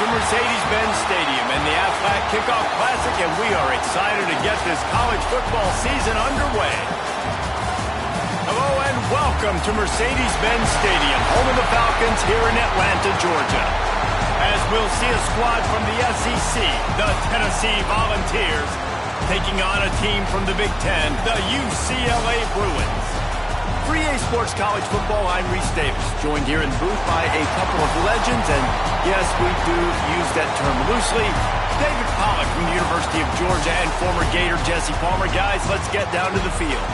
Mercedes-Benz Stadium and the Aflac Kickoff Classic, and we are excited to get this college football season underway. Hello and welcome to Mercedes-Benz Stadium, home of the Falcons here in Atlanta, Georgia. As we'll see a squad from the SEC, the Tennessee Volunteers, taking on a team from the Big Ten, the UCLA Bruins. For EA Sports College Football, I'm Reese Davis, joined here in the booth by a couple of legends, and yes, we do use that term loosely. David Pollack from the University of Georgia and former Gator Jesse Palmer. Guys, let's get down to the field.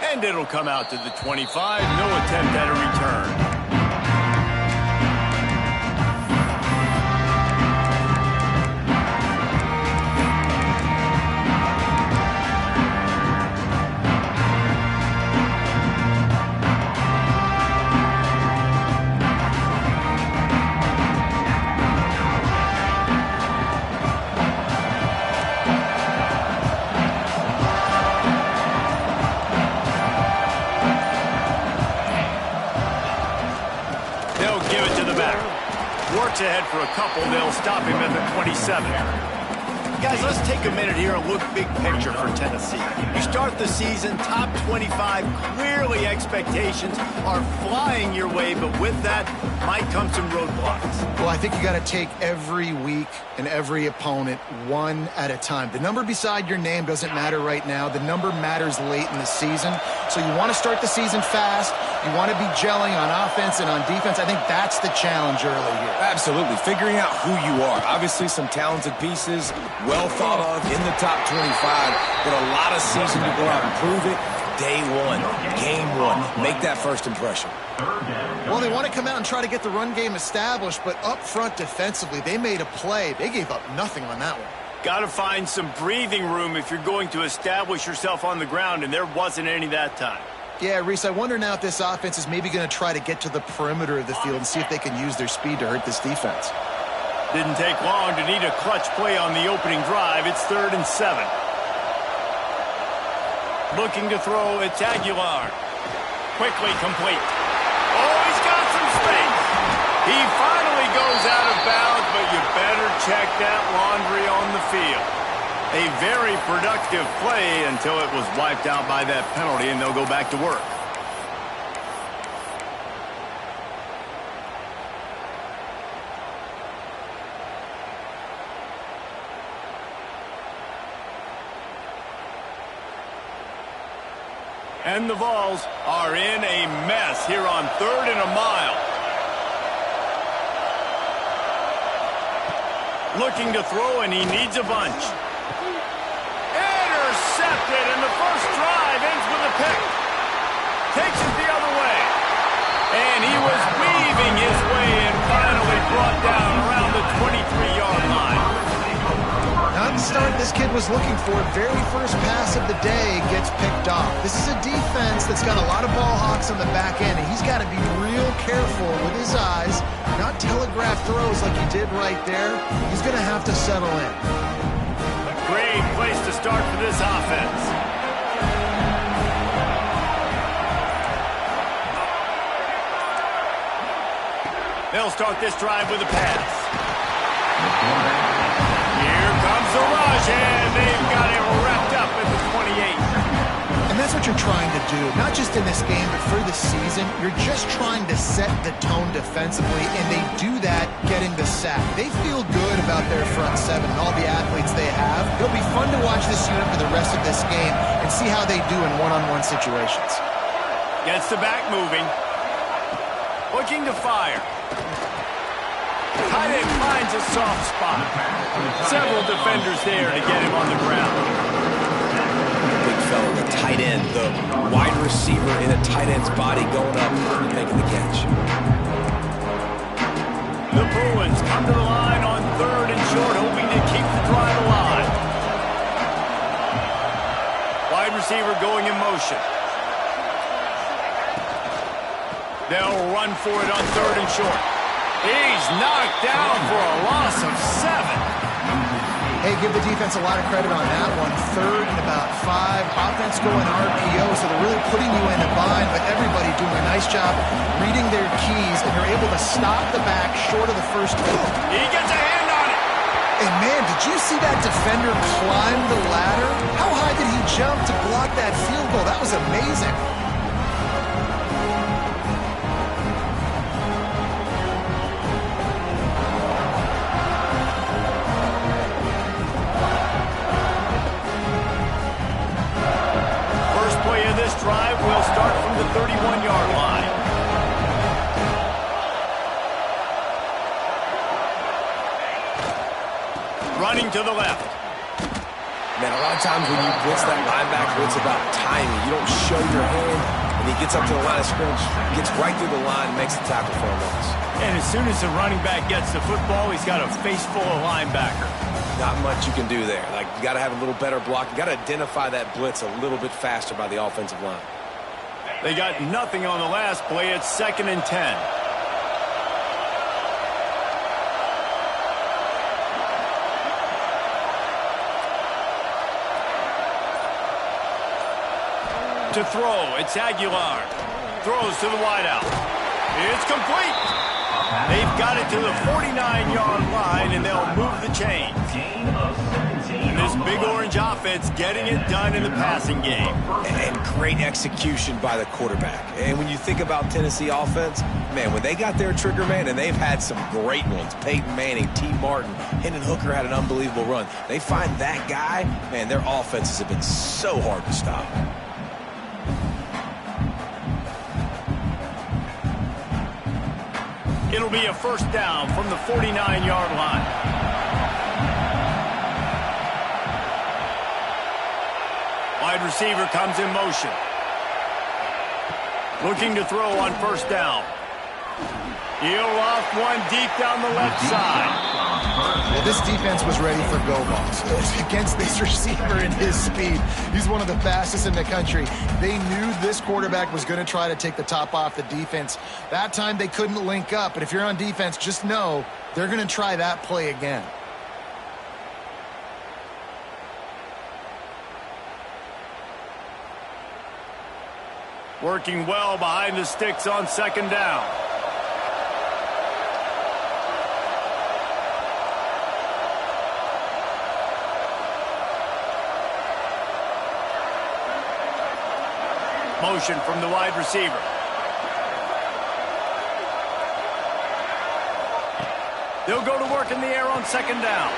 And it'll come out to the 25. No attempt at a return. Works ahead for a couple. They'll stop him at the 27. Guys, let's take a minute here and look big picture for Tennessee. You start the season, top 25. Clearly, expectations are flying your way, but with that might come some roadblocks. Well, I think you got to take every week and every opponent one at a time. The number beside your name doesn't matter right now. The number matters late in the season. So you want to start the season fast. You want to be gelling on offense and on defense. I think that's the challenge early here. Absolutely. Figuring out who you are. Obviously, some talented pieces, well thought of in the top 25, but a lot of season to go out and prove it. Day one, game one. Make that first impression. Well, they want to come out and try to get the run game established, but up front defensively, they made a play. They gave up nothing on that one. Got to find some breathing room if you're going to establish yourself on the ground, and there wasn't any that time. Yeah, Reese, I wonder now if this offense is maybe going to try to get to the perimeter of the field and see if they can use their speed to hurt this defense. Didn't take long to need a clutch play on the opening drive. It's 3rd and 7. Looking to throw, it's Aguilar. Quickly complete. Oh, he's got some space. He finally goes out of bounds, but you better check that laundry on the field. A very productive play until it was wiped out by that penalty, and they'll go back to work. And the Vols are in a mess here on 3rd and a mile. Looking to throw, and he needs a bunch. Intercepted, and the first drive ends with a pick. Takes it the other way. And he was weaving his way and finally brought down around the 23-yard line. Not the start this kid was looking for. Very first pass of the day gets picked off. This is a defense that's got a lot of ball hawks on the back end, and he's got to be real careful with his eyes, not telegraph throws like he did right there. He's going to have to settle in. A great place to start for this offense. They'll start this drive with a pass. Here comes the rush, and they've got him wrapped up at the 28. And that's what you're trying to do, not just in this game, but for the season. You're just trying to set the tone defensively, and they do that getting the sack. They feel good about their front seven and all the athletes they have. It'll be fun to watch this unit for the rest of this game and see how they do in one-on-one situations. Gets the back moving. Looking to fire. Tight end finds a soft spot. Several defenders there to get him on the ground. Big fella with tight end, the wide receiver in a tight end's body going up and making the catch. The Bruins come to the line on 3rd and short, hoping to keep the drive alive. Wide receiver going in motion. They'll run for it on 3rd and short. He's knocked down for a loss of 7. Hey, give the defense a lot of credit on that one. 3rd and about 5. Offense going RPO, so they're really putting you in a bind, but everybody doing a nice job reading their keys, and you're able to stop the back short of the first. He gets a hand on it. And man, did you see that defender climb the ladder? How high did he jump to block that field goal? That was amazing. Drive will start from the 31-yard line. Running to the left. Man, a lot of times when you blitz that linebacker, it's about timing. You don't show your hand, and he gets up to the line of scrimmage, gets right through the line, makes the tackle for a loss. And as soon as the running back gets the football, he's got a face full of linebacker. Not much you can do there. Like, you got to have a little better block. You got to identify that blitz a little bit faster by the offensive line. They got nothing on the last play. It's 2nd and 10. To throw, it's Aguilar. Throws to the wideout. It's complete. They've got it to the 49-yard line, and they'll move the chains. And this big orange offense getting it done in the passing game. And great execution by the quarterback. And when you think about Tennessee offense, man, when they got their trigger man, and they've had some great ones, Peyton Manning, T. Martin, Hendon Hooker had an unbelievable run. They find that guy, man, their offenses have been so hard to stop. It'll be a 1st down from the 49-yard line. Wide receiver comes in motion. Looking to throw on 1st down. He'll off one deep down the left side. Well, this defense was ready for go balls against this receiver and his speed. He's one of the fastest in the country. They knew this quarterback was going to try to take the top off the defense. That time they couldn't link up, but if you're on defense, just know they're going to try that play again. Working well behind the sticks on 2nd down. Motion from the wide receiver. They'll go to work in the air on 2nd down.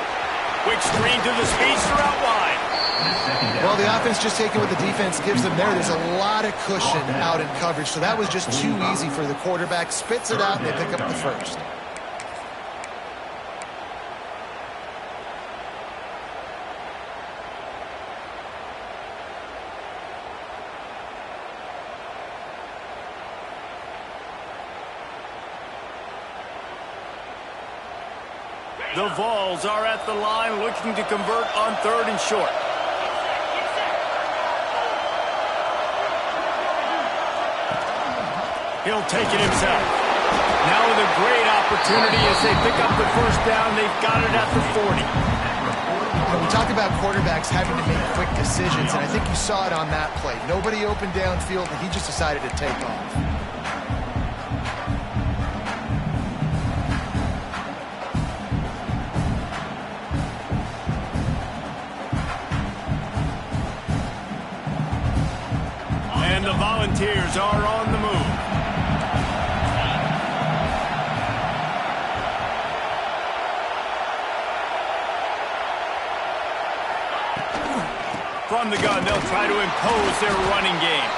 Quick screen to the speedster out wide. Well, the offense just taking what the defense gives them there. There's a lot of cushion out in coverage, so that was just too easy for the quarterback. Spits it out, and they pick up the 1st. The Vols are at the line looking to convert on 3rd and short. He'll take it himself. Now with a great opportunity as they pick up the 1st down. They've got it at the 40. We talk about quarterbacks having to make quick decisions, and I think you saw it on that play. Nobody opened downfield, and he just decided to take off. And the Volunteers are on the move. From the gun, they'll try to impose their running game.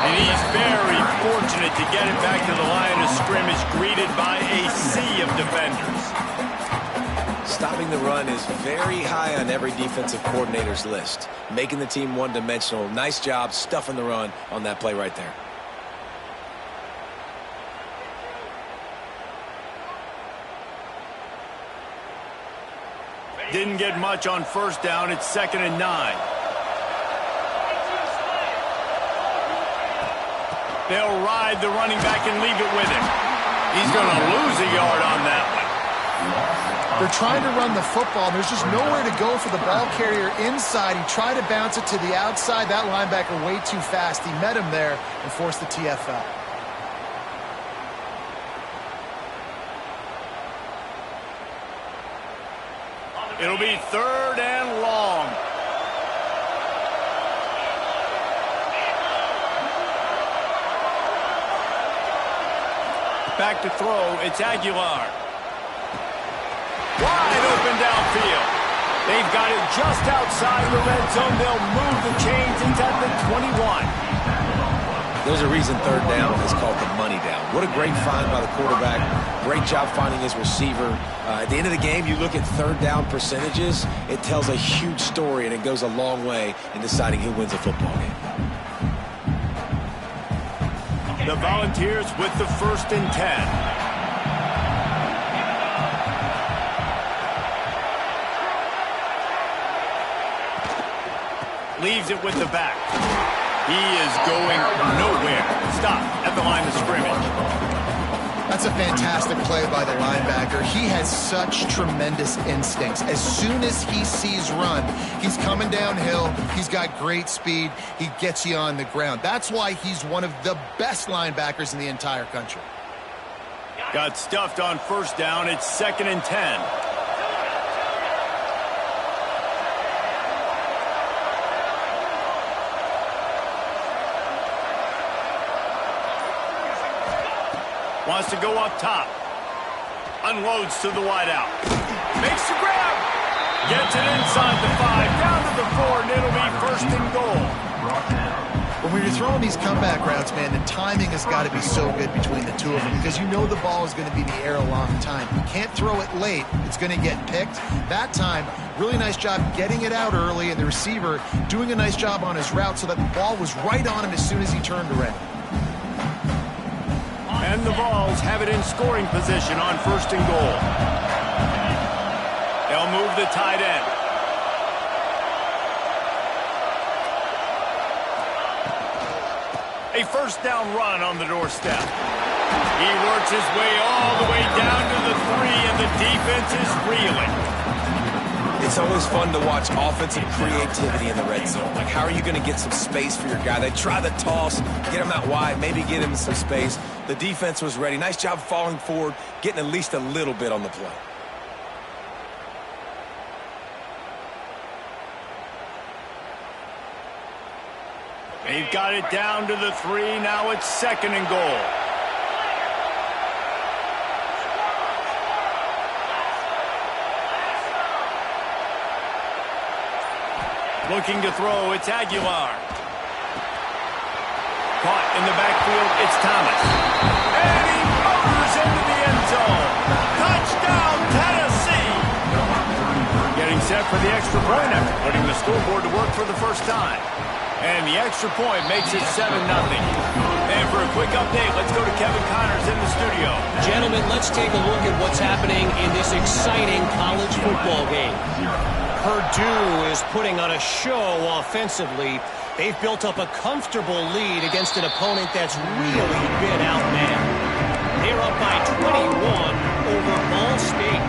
And he's very fortunate to get it back to the line of scrimmage, greeted by a sea of defenders. stopping the run is very high on every defensive coordinator's list. Making the team one-dimensional. Nice job stuffing the run on that play right there. Didn't get much on first down. It's 2nd and 9. They'll ride the running back and leave it with him. He's going to lose a yard on that one. They're trying to run the football, and there's just nowhere to go for the ball carrier inside. He tried to bounce it to the outside. That linebacker way too fast. He met him there and forced the TFL. It'll be 3rd and long. Back to throw. It's Aguilar. Wide open downfield. They've got it just outside the red zone. They'll move the chains. It's at the 21. There's a reason 3rd down is called the money down. What a great find by the quarterback. Great job finding his receiver. At the end of the game, you look at 3rd down percentages. It tells a huge story, and it goes a long way in deciding who wins a football game. The Volunteers with the 1st and 10. Leaves it with the back. He is going nowhere. Stop at the line of scrimmage. That's a fantastic play by the linebacker. He has such tremendous instincts. As soon as he sees run, he's coming downhill. He's got great speed. He gets you on the ground. That's why he's one of the best linebackers in the entire country. Got stuffed on first down. It's 2nd and 10. Wants to go up top. Unloads to the wideout. Makes the grab. Gets it inside the 5. Down to the 4, and it'll be 1st and goal. When you're throwing these comeback routes, man, the timing has got to be so good between the two of them because you know the ball is going to be in the air a long time. You can't throw it late. It's going to get picked. That time, really nice job getting it out early, and the receiver doing a nice job on his route so that the ball was right on him as soon as he turned around. And the Vols have it in scoring position on 1st and goal. They'll move the tight end. A 1st down run on the doorstep. He works his way all the way down to the 3, and the defense is reeling. It's always fun to watch offensive creativity in the red zone. Like, how are you going to get some space for your guy? They try the toss, get him out wide, maybe get him some space. The defense was ready. Nice job falling forward, getting at least a little bit on the play. They've got it down to the 3. Now it's 2nd and goal. Looking to throw, it's Aguilar. Caught in the backfield, it's Thomas. And he motors into the end zone. Touchdown, Tennessee! Getting set for the extra point after putting the scoreboard to work for the first time. And the extra point makes it 7-0. And for a quick update, let's go to Kevin Connors in the studio. Gentlemen, let's take a look at what's happening in this exciting college football game. Purdue is putting on a show offensively. They've built up a comfortable lead against an opponent that's really been outmanned. They're up by 21 over Ball State.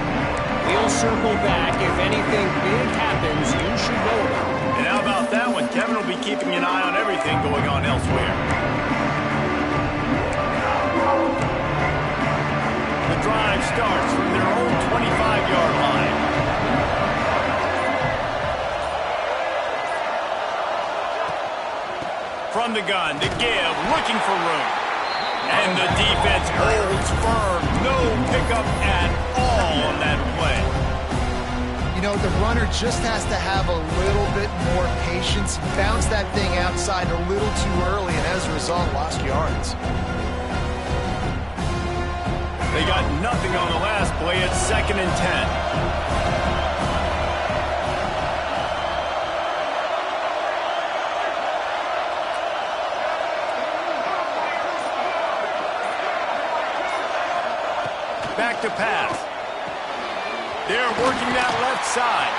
We'll circle back. If anything big happens, you should know about it. And how about that one? Kevin will be keeping an eye on everything going on elsewhere. The drive starts from their own 25-yard line. From the gun, to give, looking for room. And the defense holds firm. No pickup at all on that play. You know, the runner just has to have a little bit more patience. Bounce that thing outside a little too early, and as a result, lost yards. They got nothing on the last play. It's 2nd and 10. to pass. They're working that left side.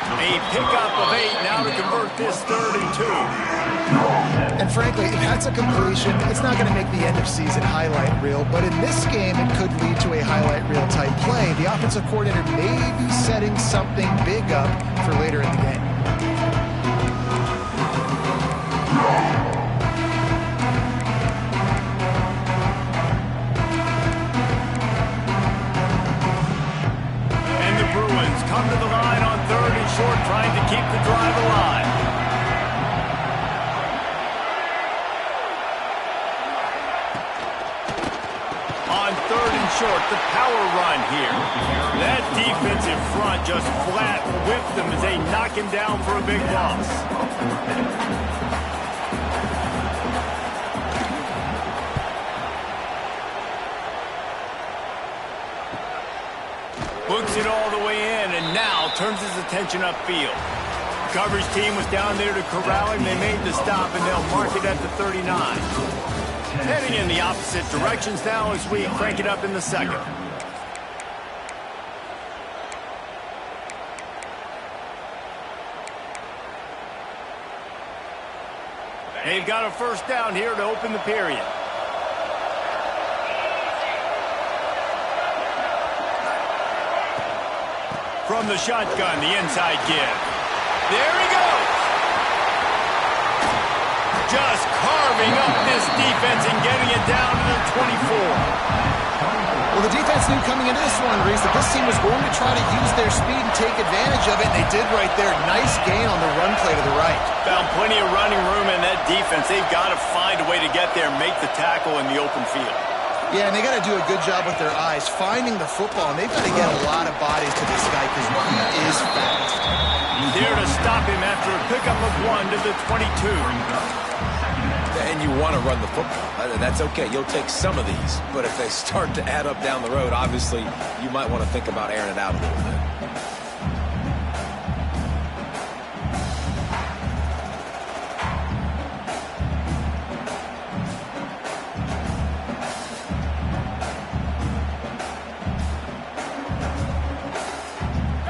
A pickup of 8 now to convert this 3rd and 2. And frankly, if that's a completion, it's not going to make the end of season highlight reel. But in this game, it could lead to a highlight reel type play. The offensive coordinator may be setting something big up for later in the game. Come to the line on 3rd and short, trying to keep the drive alive. On 3rd and short, the power run here. That defensive front just flat whipped them as they knock him down for a big loss. Hooks it all the way in, and now turns his attention upfield. Coverage team was down there to corral him. They made the stop, and they'll mark it at the 39. Heading in the opposite directions now as we crank it up in the 2nd. They've got a 1st down here to open the period. From the shotgun, the inside give. There he goes. Just carving up this defense and getting it down to the 24. Well, the defense knew coming into this one, Reese, that this team was going to try to use their speed and take advantage of it, and they did right there. Nice gain on the run play to the right. Found plenty of running room in that defense. They've got to find a way to get there and make the tackle in the open field. Yeah, and they got to do a good job with their eyes, finding the football, and they've got to get a lot of bodies to this guy because he is fast. There to stop him after a pickup of 1 to the 22. And you want to run the football. That's okay. You'll take some of these. But if they start to add up down the road, obviously, you might want to think about airing it out a little bit.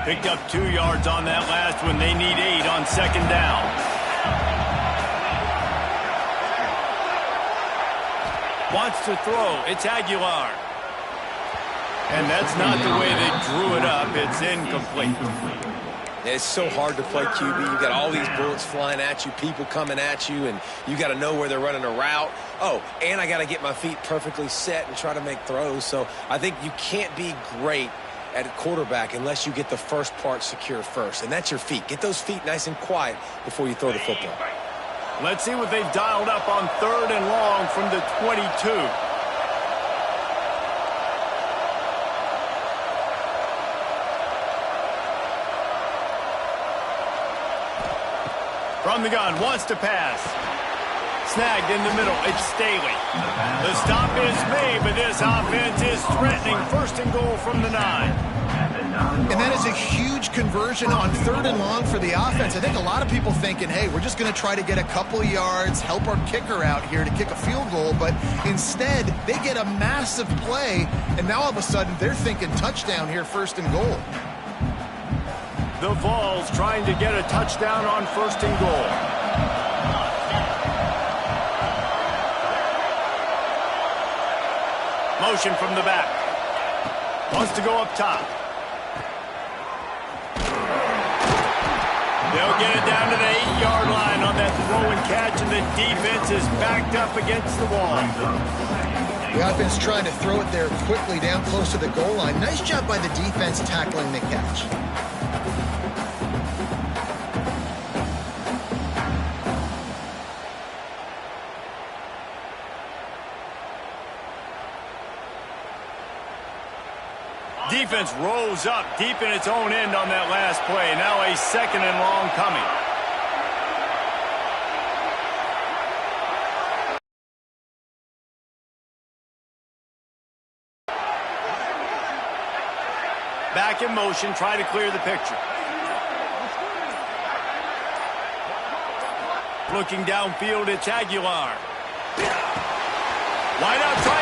Picked up 2 yards on that last one. They need 8 on 2nd down. Wants to throw. It's Aguilar. And that's not the way they drew it up. It's incomplete. It's so hard to play QB. You got all these bullets flying at you, people coming at you, and you got to know where they're running a route. Oh, and I got to get my feet perfectly set and try to make throws. So I think you can't be great at quarterback unless you get the first part secure first, and that's your feet. Get those feet nice and quiet before you throw the football. Let's see what they've dialed up on 3rd and long from the 22. From the gun, wants to pass. Snagged in the middle, it's Staley. The stop is made, but this offense is threatening 1st and goal from the 9. And that is a huge conversion on 3rd and long for the offense. I think a lot of people thinking, hey, we're just going to try to get a couple of yards, help our kicker out here to kick a field goal. But instead, they get a massive play, and now all of a sudden they're thinking touchdown here, 1st and goal. The Vols trying to get a touchdown on 1st and goal. Motion from the back. Wants to go up top. They'll get it down to the 8-yard line on that throw and catch, and the defense is backed up against the wall. The offense trying to throw it there quickly down close to the goal line. Nice job by the defense tackling the catch. Defense rose up deep in its own end on that last play. Now a 2nd and long coming. Back in motion, try to clear the picture. Looking downfield, it's Aguilar. Wide out, try